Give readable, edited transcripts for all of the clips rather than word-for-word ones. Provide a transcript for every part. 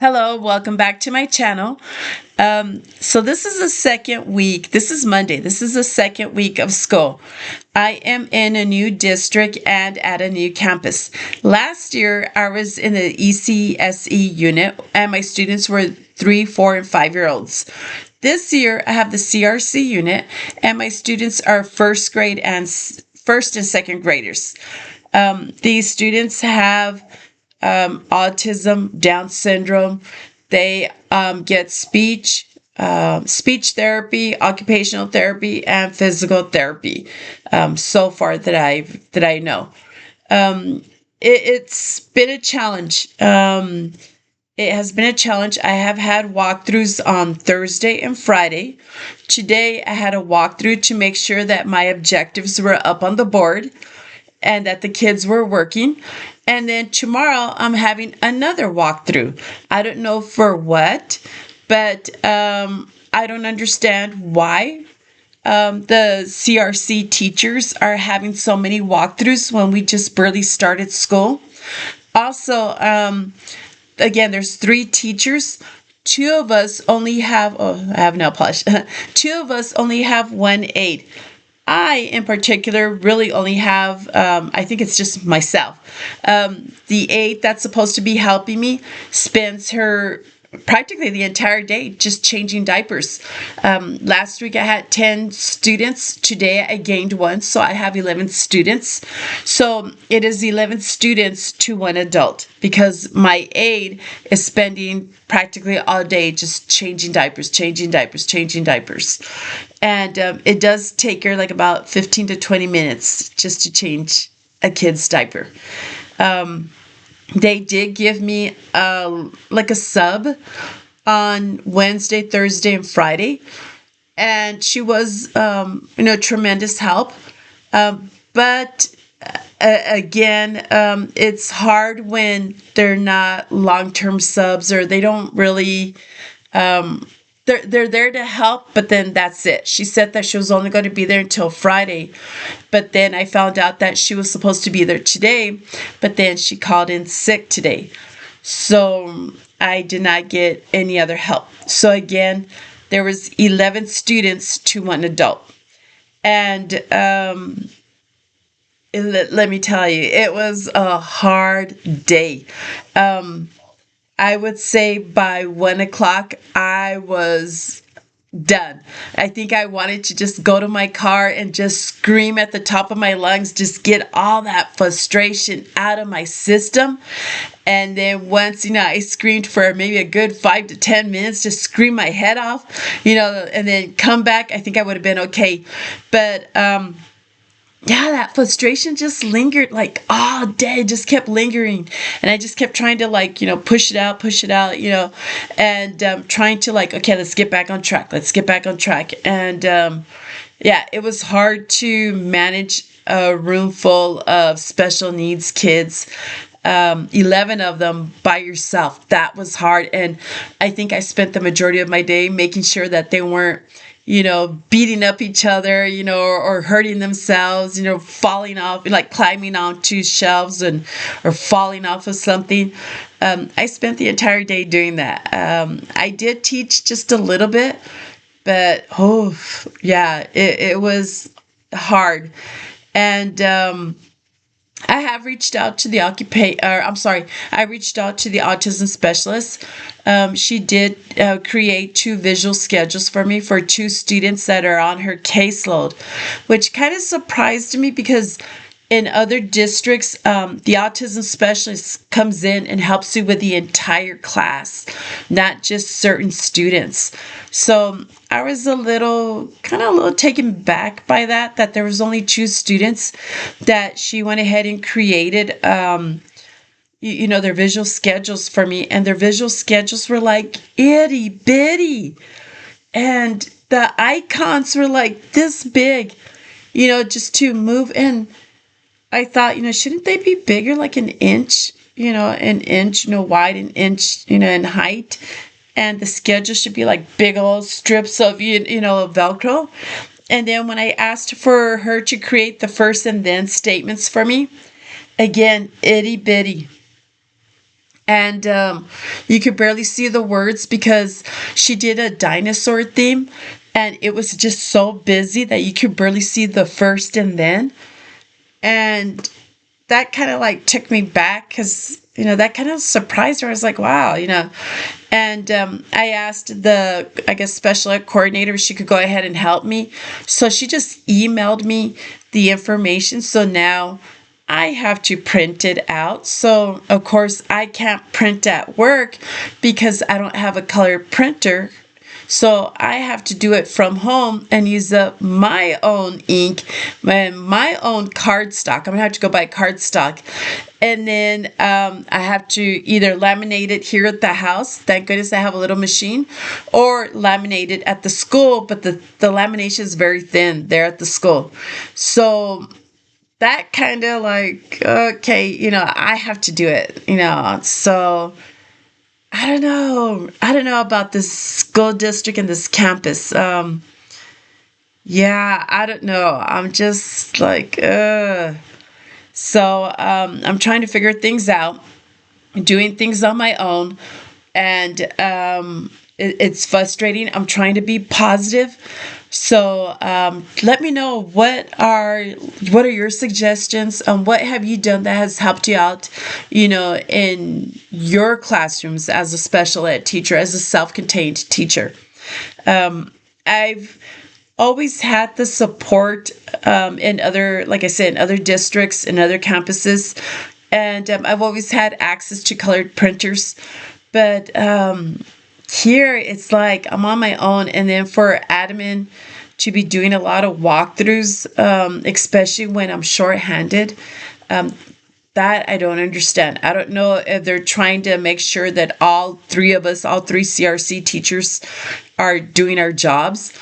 Hello, welcome back to my channel. So this is the second week. This is Monday. This is the second week of school. I am in a new district and at a new campus. Last year, I was in the ECSE unit and my students were 3, 4, and 5-year-olds. This year, I have the CRC unit and my students are first and second graders. These students have autism, Down syndrome. They get speech therapy, occupational therapy, and physical therapy. So far that I know, it's been a challenge. It has been a challenge. I have had walkthroughs on Thursday and Friday. Today, I had a walkthrough to make sure that my objectives were up on the board and that the kids were working. And then tomorrow I'm having another walkthrough. I don't know for what, but I don't understand why the CRC teachers are having so many walkthroughs when we just barely started school. Also, again, there's 3 teachers. 2 of us only have, I have nail polish. 2 of us only have 1 aide. I, in particular, really only have, I think it's just myself. The aide that's supposed to be helping me spends her practically the entire day just changing diapers. Last week I had 10 students. Today I gained 1, so I have 11 students. So it is 11 students to 1 adult because my aide is spending practically all day just changing diapers. And it does take her like about 15 to 20 minutes just to change a kid's diaper. They did give me like a sub on Wednesday, Thursday, and Friday. And she was, tremendous help. But again, it's hard when they're not long-term subs or they don't really, they're there to help, but then that's it. She said that she was only going to be there until Friday, but then I found out that she was supposed to be there today, but then she called in sick today. So I did not get any other help. So again, there was 11 students to 1 adult. And let me tell you, it was a hard day. I would say by 1 o'clock, I was done. I think I wanted to just go to my car and just scream at the top of my lungs, just get all that frustration out of my system. And then once, I screamed for maybe a good 5 to 10 minutes, just scream my head off, and then come back, I think I would have been okay. But, yeah, that frustration just lingered like all day, just kept lingering. And I just kept trying to push it out, and trying to okay, let's get back on track. And yeah, it was hard to manage a room full of special needs kids. 11 of them by yourself. That was hard. And I think I spent the majority of my day making sure that they weren't beating up each other, or hurting themselves, falling off, like climbing onto shelves or falling off of something. I spent the entire day doing that. I did teach just a little bit, but it was hard. And I have reached out to the I reached out to the autism specialist. She did create 2 visual schedules for me for 2 students that are on her caseload, which kind of surprised me because in other districts, the autism specialist comes in and helps you with the entire class, not just certain students. So I was a little taken back by that there was only 2 students that she went ahead and created, their visual schedules for me. And their visual schedules were like itty bitty. And the icons were like this big, just to move in. I thought, shouldn't they be bigger, like an inch, wide, an inch, in height? And the schedule should be like big old strips of, Velcro. And then when I asked for her to create the first and then statements for me, again, itty bitty. and you could barely see the words because she did a dinosaur theme, and it was just so busy that you could barely see the first and then. And that kind of like took me back because, that kind of surprised her. I was like, wow, And I asked the, I guess, special ed coordinator if she could go ahead and help me. So she just emailed me the information. So now I have to print it out. So, of course, I can't print at work because I don't have a color printer. So I have to do it from home and use up my own ink and my own cardstock. I'm going to have to go buy cardstock. And then I have to either laminate it here at the house. Thank goodness I have a little machine. Or laminate it at the school. But the lamination is very thin there at the school. So that kind of like, okay, I have to do it, So I don't know. I don't know about this school district and this campus. Yeah, I don't know. I'm just like, So I'm trying to figure things out, doing things on my own, and it's frustrating. I'm trying to be positive. So let me know what are your suggestions. What have you done that has helped you out, in your classrooms as a special ed teacher, as a self-contained teacher. I've always had the support in other, like I said, in other districts, in other campuses, and I've always had access to colored printers, but here it's like I'm on my own, and then for admin to be doing a lot of walkthroughs, especially when I'm shorthanded, that I don't understand. I don't know if they're trying to make sure that all three CRC teachers are doing our jobs,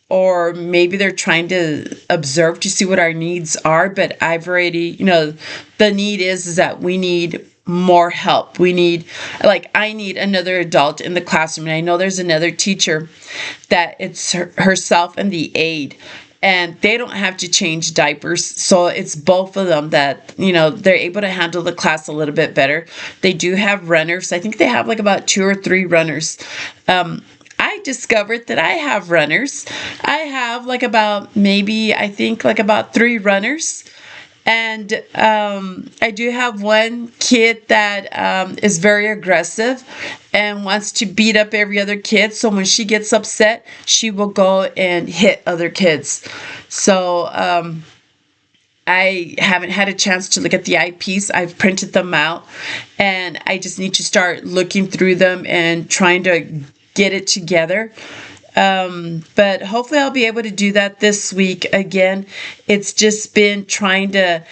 or maybe they're trying to observe to see what our needs are. But I've already, the need is that we need more help. I need another adult in the classroom. And I know there's another teacher that it's herself and the aide, and they don't have to change diapers. So it's both of them that, they're able to handle the class a little bit better. They do have runners. I think they have like about 2 or 3 runners. I discovered that I have runners. I have about 3 runners. And I do have one kid that is very aggressive and wants to beat up every other kid. So when she gets upset, she will go and hit other kids. So I haven't had a chance to look at the IEPs. I've printed them out, and I just need to start looking through them and trying to get it together. But hopefully I'll be able to do that this week. Again, it's just been trying to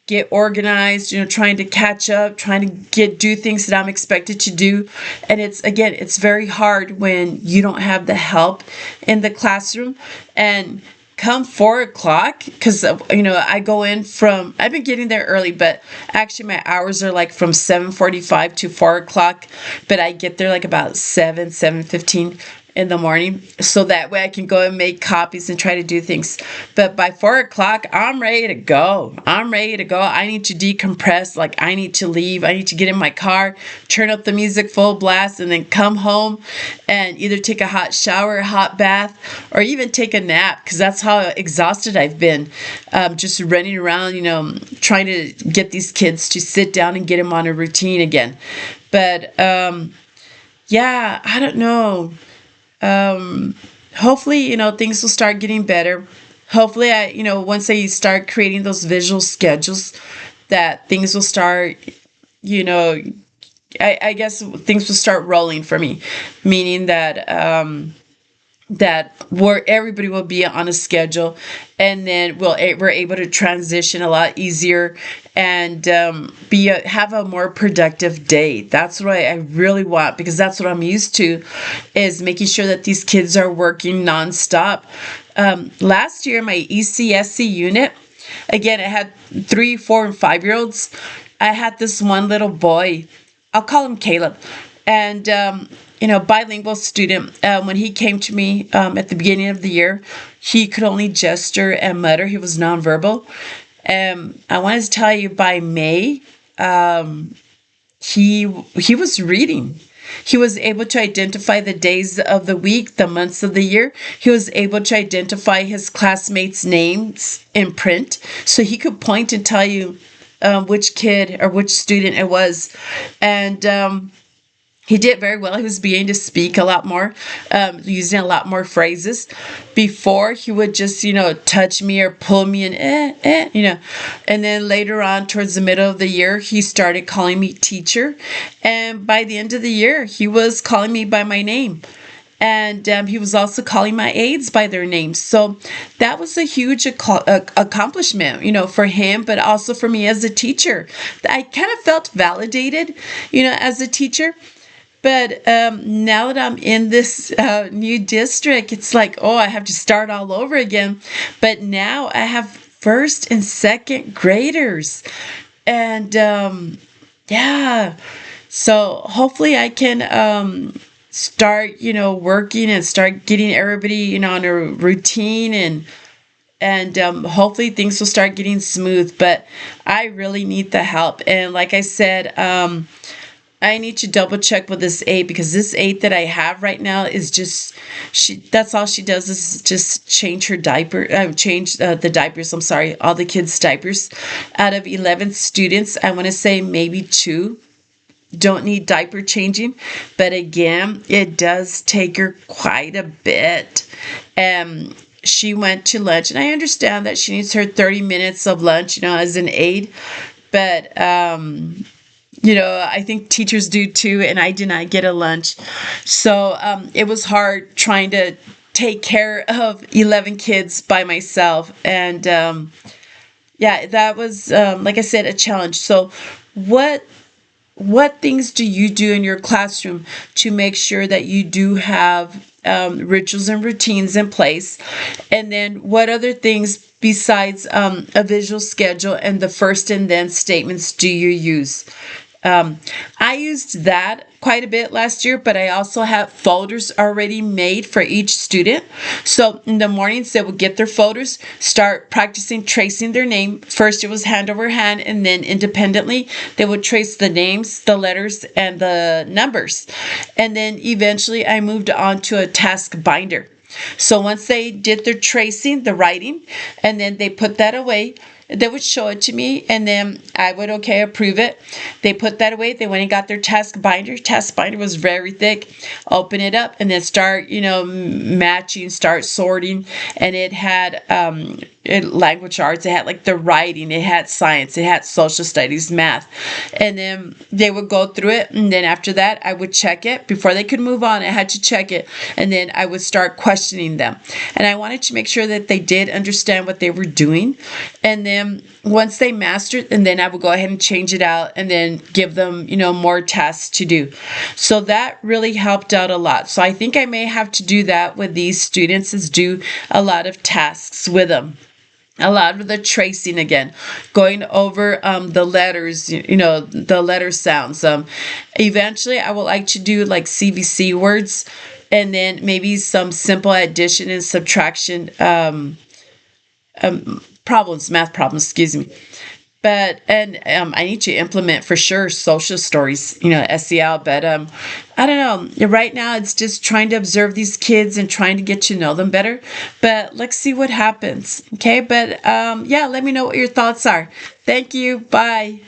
get organized, trying to catch up, trying to do things that I'm expected to do. And it's very hard when you don't have the help in the classroom. And come 4 o'clock, because I go in I've been getting there early, but actually my hours are from 7:45 to 4 o'clock, but I get there about 7:15 in the morning, so that way I can go and make copies and try to do things. But by 4 o'clock, I'm ready to go. I need to decompress. I need to leave. I need to get in my car, turn up the music full blast, and then come home and either take a hot shower, a hot bath, or even take a nap, because that's how exhausted I've been. Just running around, trying to get these kids to sit down and get them on a routine again. But yeah, I don't know. Hopefully, things will start getting better. Hopefully, once I start creating those visual schedules, that things will start, I guess things will start rolling for me, meaning that where everybody will be on a schedule, and then we're able to transition a lot easier and have a more productive day. That's what I really want, because that's what I'm used to, is making sure that these kids are working nonstop. Last year, my ECSC unit, again, I had 3, 4, and 5-year-olds. I had this one little boy, I'll call him Caleb, and bilingual student. When he came to me at the beginning of the year, he could only gesture and mutter. He was nonverbal. I wanted to tell you, by May, he was reading. He was able to identify the days of the week, the months of the year. He was able to identify his classmates' names in print, so he could point and tell you which kid or which student it was. And he did very well. He was beginning to speak a lot more, using a lot more phrases. Before, he would just, touch me or pull me and And then later on, towards the middle of the year, he started calling me teacher. And by the end of the year, he was calling me by my name. And he was also calling my aides by their names. So that was a huge accomplishment, for him, but also for me as a teacher. I kind of felt validated, as a teacher. But now that I'm in this new district, it's like, oh, I have to start all over again. But now I have first and second graders. And yeah, so hopefully I can start, working and start getting everybody, on a routine, and hopefully things will start getting smooth. But I really need the help. And like I said, I need to double check with this aide, because this aide that I have right now is just, that's all she does is just change her diaper, change the diapers, I'm sorry, all the kids' diapers. Out of 11 students, I want to say maybe 2 don't need diaper changing. But again, it does take her quite a bit. She went to lunch, and I understand that she needs her 30 minutes of lunch, as an aide. But, I think teachers do too, and I did not get a lunch. So it was hard trying to take care of 11 kids by myself. And yeah, that was, like I said, a challenge. So what things do you do in your classroom to make sure that you do have rituals and routines in place? And then what other things besides a visual schedule and the first and then statements do you use? I used that quite a bit last year, but I also have folders already made for each student. So in the mornings, they would get their folders, start practicing tracing their name. First, it was hand over hand, and then independently, they would trace the names, the letters, and the numbers. And then eventually, I moved on to a task binder. So once they did their tracing, the writing, and then they put that away, they would show it to me, and then I would, approve it. They put that away. They went and got their task binder. Task binder was very thick. Open it up, and then start, matching, start sorting. And it had language arts. It had like the writing. It had science. It had social studies, math. And then they would go through it. And then after that, I would check it. Before they could move on, I had to check it. And then I would start questioning them. And I wanted to make sure that they did understand what they were doing. And then once they mastered, and then I would go ahead and change it out and then give them, more tasks to do. So that really helped out a lot. So I think I may have to do that with these students, is do a lot of tasks with them. A lot of the tracing again, going over the letters, the letter sounds. Eventually, I would like to do like CVC words, and then maybe some simple addition and subtraction problems, math problems, excuse me. But, and I need to implement for sure social stories, SEL. But I don't know. Right now, it's just trying to observe these kids and trying to get to know them better. But let's see what happens. Okay. But yeah, let me know what your thoughts are. Thank you. Bye.